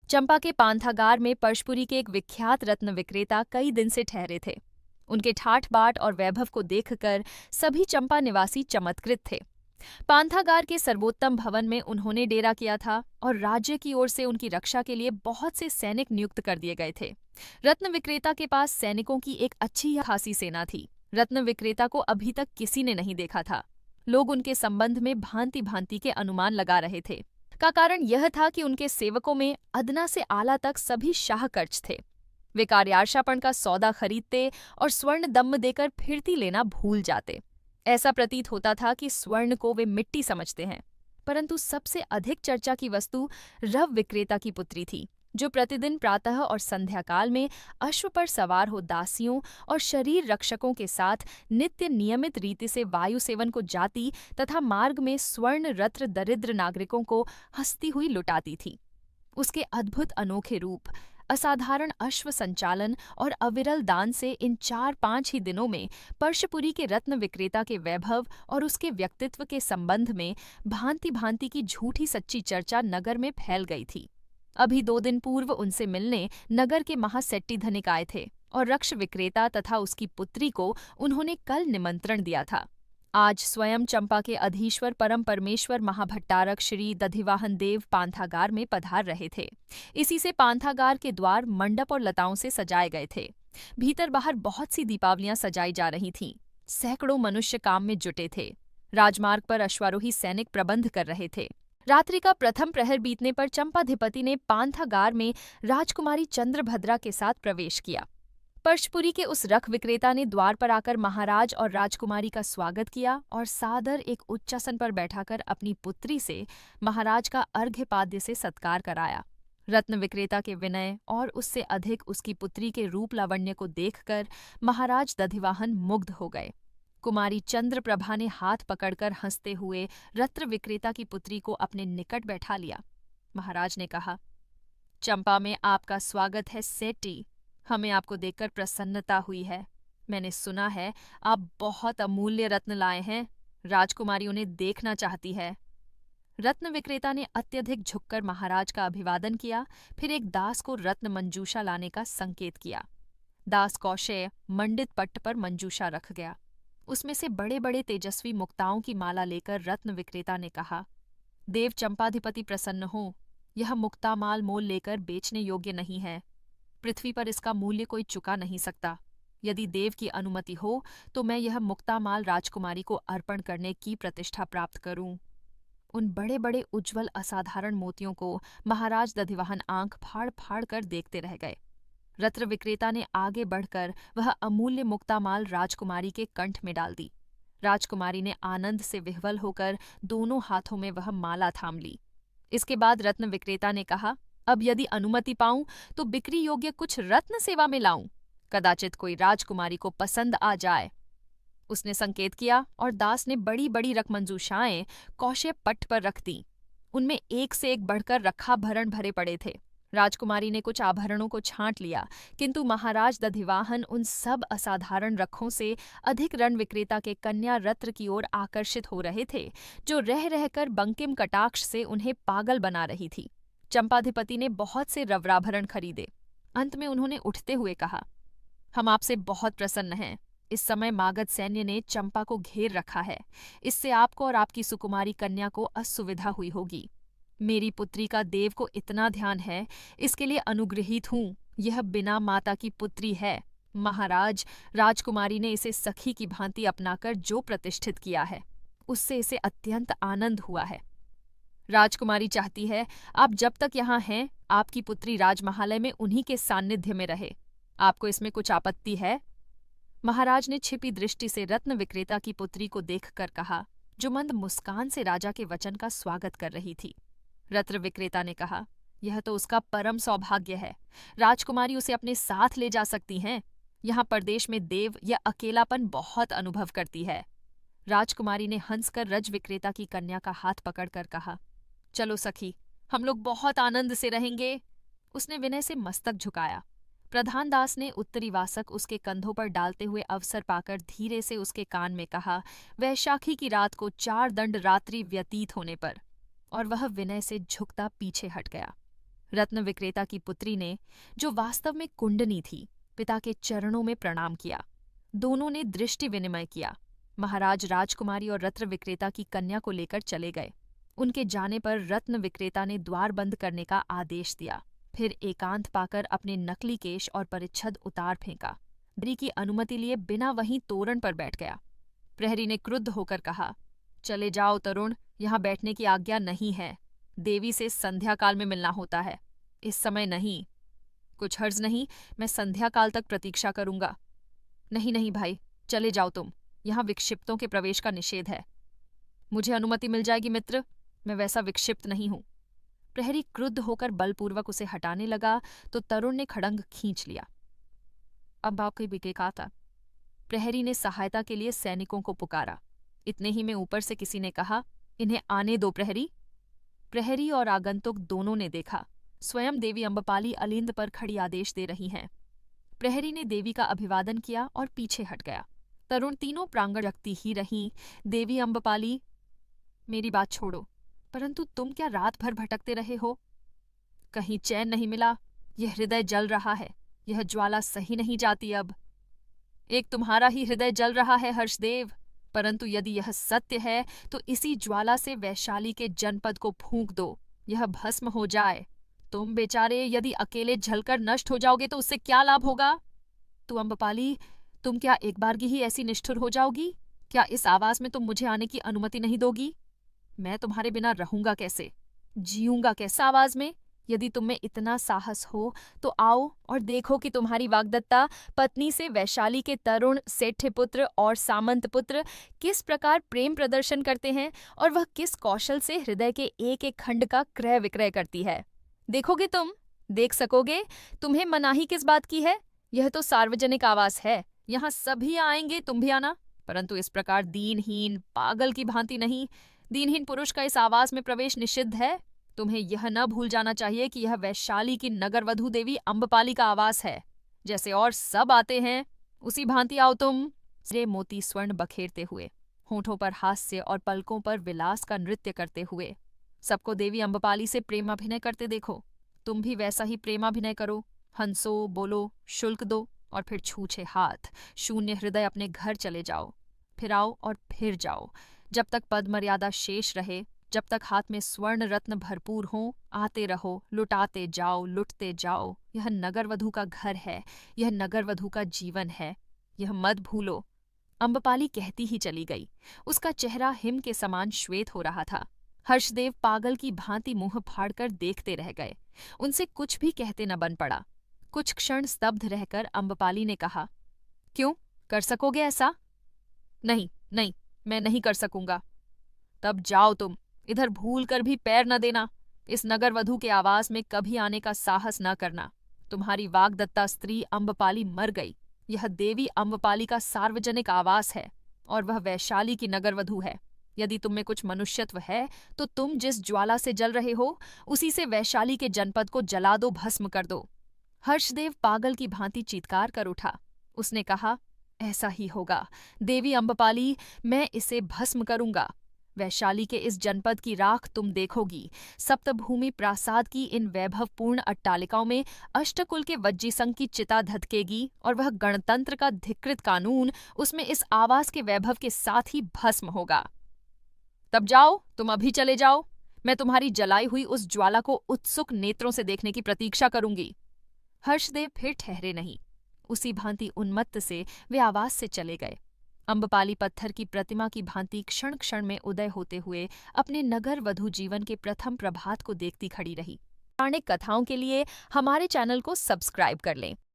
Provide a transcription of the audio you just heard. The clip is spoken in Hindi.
चंपा के पांथागार में परशपुरी के एक विख्यात रत्न विक्रेता कई दिन से ठहरे थे। उनके ठाठ बाट और वैभव को देखकर सभी चंपा निवासी चमत्कृत थे। पांथागार के सर्वोत्तम भवन में उन्होंने डेरा किया था और राज्य की ओर से उनकी रक्षा के लिए बहुत से सैनिक नियुक्त कर दिए गए थे। रत्न विक्रेता के पास सैनिकों की एक अच्छी खासी सेना थी। रत्न विक्रेता को अभी तक किसी ने नहीं देखा था। लोग उनके संबंध में भांति भांति के अनुमान लगा रहे थे। का कारण यह था कि उनके सेवकों में अदना से आला तक सभी शाहकर्च थे। वे कार्यार्शापण का सौदा खरीदते और स्वर्ण दम्म देकर फिरती लेना भूल जाते। ऐसा प्रतीत होता था कि स्वर्ण को वे मिट्टी समझते हैं। परंतु सबसे अधिक चर्चा की वस्तु रव विक्रेता की पुत्री थी, जो प्रतिदिन प्रातः और संध्याकाल में अश्व पर सवार हो दासियों और शरीर रक्षकों के साथ नित्य नियमित रीति से वायु सेवन को जाती तथा मार्ग में स्वर्ण रत्र दरिद्र नागरिकों को हंसती हुई लुटाती थी। उसके अद्भुत अनोखे रूप, असाधारण अश्व संचालन और अविरल दान से इन 4-5 ही दिनों में परशपुरी के रत्न विक्रेता के वैभव और उसके व्यक्तित्व के संबंध में भांति भांति की झूठी सच्ची चर्चा नगर में फैल गई थी। अभी 2 दिन पूर्व उनसे मिलने नगर के महासेट्टी धनिक आए थे और रक्ष विक्रेता तथा उसकी पुत्री को उन्होंने कल निमंत्रण दिया था। आज स्वयं चंपा के अधीश्वर परम परमेश्वर महाभट्टारक श्री दधिवाहन देव पांथागार में पधार रहे थे। इसी से पांथागार के द्वार मंडप और लताओं से सजाए गए थे। भीतर बाहर बहुत सी दीपावलियां सजाई जा रही थीं। सैकड़ों मनुष्य काम में जुटे थे। राजमार्ग पर अश्वारोही सैनिक प्रबंध कर रहे थे। रात्रि का प्रथम प्रहर बीतने पर चंपाधिपति ने पांथागार में राजकुमारी चंद्रभद्रा के साथ प्रवेश किया। परशपुरी के उस रख विक्रेता ने द्वार पर आकर महाराज और राजकुमारी का स्वागत किया और सादर एक उच्चासन पर बैठाकर अपनी पुत्री से महाराज का अर्घ्यपाद्य से सत्कार कराया। रत्न विक्रेता के विनय और उससे अधिक उसकी पुत्री के रूप लावण्य को देखकर महाराज दधिवाहन मुग्ध हो गए। कुमारी चंद्रप्रभा ने हाथ पकड़कर हंसते हुए रत्न विक्रेता की पुत्री को अपने निकट बैठा लिया। महाराज ने कहा, चंपा में आपका स्वागत है सेठी। हमें आपको देखकर प्रसन्नता हुई है। मैंने सुना है आप बहुत अमूल्य रत्न लाए हैं। राजकुमारी उन्हें देखना चाहती है। रत्न विक्रेता ने अत्यधिक झुककर महाराज का अभिवादन किया, फिर एक दास को रत्न मंजूषा लाने का संकेत किया। दास कौशेय मंडित पट्ट पर मंजूषा रख गया। उसमें से बड़े बड़े तेजस्वी मुक्ताओं की माला लेकर रत्न विक्रेता ने कहा, देव चंपाधिपति प्रसन्न हो। यह मुक्ता माल मोल लेकर बेचने योग्य नहीं है। पृथ्वी पर इसका मूल्य कोई चुका नहीं सकता। यदि देव की अनुमति हो तो मैं यह मुक्ता माल राजकुमारी को अर्पण करने की प्रतिष्ठा प्राप्त करूं। उन बड़े बड़े उज्ज्वल असाधारण मोतियों को महाराज दधिवाहन आंख फाड़ फाड़ कर देखते रह गए। रत्न विक्रेता ने आगे बढ़कर वह अमूल्य मुक्ता माल राजकुमारी के कंठ में डाल दी। राजकुमारी ने आनंद से विह्वल होकर दोनों हाथों में वह माला थाम ली। इसके बाद रत्न विक्रेता ने कहा, अब यदि अनुमति पाऊं तो बिक्री योग्य कुछ रत्न सेवा में लाऊं। कदाचित कोई राजकुमारी को पसंद आ जाए। उसने संकेत किया और दास ने बड़ी बड़ी रकमंजूषाएं कौशे पट्ट पर रख दी। उनमें एक से एक बढ़कर रखाभरण भरे पड़े थे। राजकुमारी ने कुछ आभरणों को छांट लिया, किंतु महाराज दधिवाहन उन सब असाधारण रखों से अधिक रण विक्रेता के कन्या रत्न की ओर आकर्षित हो रहे थे, जो रह रहकर बंकिम कटाक्ष से उन्हें पागल बना रही थी। चंपाधिपति ने बहुत से रवराभरण खरीदे। अंत में उन्होंने उठते हुए कहा, हम आपसे बहुत प्रसन्न हैं। इस समय मागध सैन्य ने चंपा को घेर रखा है। इससे आपको और आपकी सुकुमारी कन्या को असुविधा हुई होगी। मेरी पुत्री का देव को इतना ध्यान है, इसके लिए अनुग्रहित हूँ। यह बिना माता की पुत्री है। महाराज, राजकुमारी ने इसे सखी की भांति अपनाकर जो प्रतिष्ठित किया है, उससे इसे अत्यंत आनंद हुआ है। राजकुमारी चाहती है आप जब तक यहाँ हैं आपकी पुत्री राजमहालय में उन्हीं के सान्निध्य में रहे। आपको इसमें कुछ आपत्ति है? महाराज ने छिपी दृष्टि से रत्न विक्रेता की पुत्री को देखकर कहा, जो मंद मुस्कान से राजा के वचन का स्वागत कर रही थी। रत्न विक्रेता ने कहा, यह तो उसका परम सौभाग्य है। राजकुमारी उसे अपने साथ ले जा सकती हैं। यहाँ परदेश में देव यह अकेलापन बहुत अनुभव करती है। राजकुमारी ने हंसकर रज विक्रेता की कन्या का हाथ पकड़कर कहा, चलो सखी, हम लोग बहुत आनंद से रहेंगे। उसने विनय से मस्तक झुकाया। प्रधान दास ने उत्तरी वासक उसके कंधों पर डालते हुए अवसर पाकर धीरे से उसके कान में कहा, वैशाखी की रात को 4 दंड रात्रि व्यतीत होने पर, और वह विनय से झुकता पीछे हट गया। रत्न विक्रेता की पुत्री ने, जो वास्तव में कुंडनी थी, पिता के चरणों में प्रणाम किया। दोनों ने दृष्टि विनिमय किया। महाराज राजकुमारी और रत्न विक्रेता की कन्या को लेकर चले गए। उनके जाने पर रत्न विक्रेता ने द्वार बंद करने का आदेश दिया। फिर एकांत पाकर अपने नकली केश और परिच्छद उतार फेंका। प्रहरी की अनुमति लिए बिना वहीं तोरण पर बैठ गया। प्रहरी ने क्रुद्ध होकर कहा, चले जाओ तरुण, यहाँ बैठने की आज्ञा नहीं है। देवी से संध्या काल में मिलना होता है, इस समय नहीं। कुछ हर्ज नहीं, मैं संध्या काल तक प्रतीक्षा करूंगा। नहीं नहीं भाई, चले जाओ तुम, यहाँ विक्षिप्तों के प्रवेश का निषेध है। मुझे अनुमति मिल जाएगी मित्र, मैं वैसा विक्षिप्त नहीं हूं। प्रहरी क्रुद्ध होकर बलपूर्वक उसे हटाने लगा तो तरुण ने खड़ंग खींच लिया। अब आपकी बिकेका था। प्रहरी ने सहायता के लिए सैनिकों को पुकारा। इतने ही में ऊपर से किसी ने कहा, इन्हें आने दो प्रहरी। प्रहरी और आगंतुक दोनों ने देखा, स्वयं देवी अम्बपाली अलिंद पर खड़ी आदेश दे रही हैं। प्रहरी ने देवी का अभिवादन किया और पीछे हट गया। तरुण तीनों प्रांगण रखती ही रहीं। देवी अम्बपाली, मेरी बात छोड़ो, परंतु तुम क्या रात भर भटकते रहे हो? कहीं चैन नहीं मिला? यह हृदय जल रहा है, यह ज्वाला सही नहीं जाती अब। एक तुम्हारा ही हृदय जल रहा है हर्षदेव, परंतु यदि यह सत्य है तो इसी ज्वाला से वैशाली के जनपद को फूंक दो, यह भस्म हो जाए। तुम बेचारे यदि अकेले जलकर नष्ट हो जाओगे तो उससे क्या लाभ होगा? तू अम्बपाली, तुम क्या एक बारगी ही ऐसी निष्ठुर हो जाओगी? क्या इस आवास में तुम मुझे आने की अनुमति नहीं दोगी? मैं तुम्हारे बिना रहूंगा कैसे, जीऊंगा कैसे आवाज में? यदि तुम में इतना साहस हो तो आओ और देखो कि तुम्हारी वाग्दत्ता पत्नी से वैशाली के तरुण सेठ्य पुत्र और सामंत पुत्र किस प्रकार प्रेम प्रदर्शन करते हैं और वह किस कौशल से हृदय के एक एक खंड का क्रय विक्रय करती है। देखोगे तुम, देख सकोगे। तुम्हें मनाही किस बात की है? यह तो सार्वजनिक आवास है, यहाँ सभी आएंगे, तुम भी आना। परंतु इस प्रकार दीनहीन पागल की भांति नहीं। दीनहीन पुरुष का इस आवास में प्रवेश निषिद्ध है। तुम्हें यह न भूल जाना चाहिए कि यह वैशाली की नगरवधू देवी अम्बपाली का आवास है। जैसे और सब आते हैं उसी भांति आओ तुम। रे मोती स्वर्ण बखेरते हुए, होठों पर हास्य और पलकों पर विलास का नृत्य करते हुए सबको देवी अम्बपाली से प्रेमाभिनय करते देखो। तुम भी वैसा ही प्रेमाभिनय करो, हंसो, बोलो, शुल्क दो और फिर छूछे हाथ शून्य हृदय अपने घर चले जाओ। फिर आओ और फिर जाओ, जब तक पद मर्यादा शेष रहे, जब तक हाथ में स्वर्ण रत्न भरपूर हों, आते रहो, लुटाते जाओ, लुटते जाओ। यह नगरवधू का घर है, यह नगरवधू का जीवन है, यह मत भूलो। अम्बपाली कहती ही चली गई। उसका चेहरा हिम के समान श्वेत हो रहा था। हर्षदेव पागल की भांति मुंह फाड़कर देखते रह गए। उनसे कुछ भी कहते न बन पड़ा। कुछ क्षण स्तब्ध रहकर अम्बपाली ने कहा, क्यों, कर सकोगे ऐसा? नहीं नहीं, मैं नहीं कर सकूंगा। तब जाओ तुम, इधर भूल कर भी पैर न देना। इस नगरवधू के आवास में कभी आने का साहस न करना। तुम्हारी वाग्दत्ता स्त्री अम्बपाली मर गई। यह देवी अम्बपाली का सार्वजनिक आवास है और वह वैशाली की नगरवधू है। यदि तुम में कुछ मनुष्यत्व है तो तुम जिस ज्वाला से जल रहे हो उसी से वैशाली के जनपद को जला दो, भस्म कर दो। हर्षदेव पागल की भांति चीत्कार कर उठा। उसने कहा, ऐसा ही होगा देवी अम्बपाली, मैं इसे भस्म करूंगा। वैशाली के इस जनपद की राख तुम देखोगी। सप्तभूमि प्रासाद की इन वैभवपूर्ण अट्टालिकाओं में अष्टकुल के वज्जी संघ की चिता धधकेगी और वह गणतंत्र का धिक्कृत कानून उसमें इस आवास के वैभव के साथ ही भस्म होगा। तब जाओ, तुम अभी चले जाओ। मैं तुम्हारी जलाई हुई उस ज्वाला को उत्सुक नेत्रों से देखने की प्रतीक्षा करूंगी। हर्षदेव फिर ठहरे नहीं। उसी भांति उन्मत्त से वे आवास से चले गए। अम्बपाली पत्थर की प्रतिमा की भांति क्षण क्षण में उदय होते हुए अपने नगर वधू जीवन के प्रथम प्रभात को देखती खड़ी रही। पौराणिक कथाओं के लिए हमारे चैनल को सब्सक्राइब कर लें।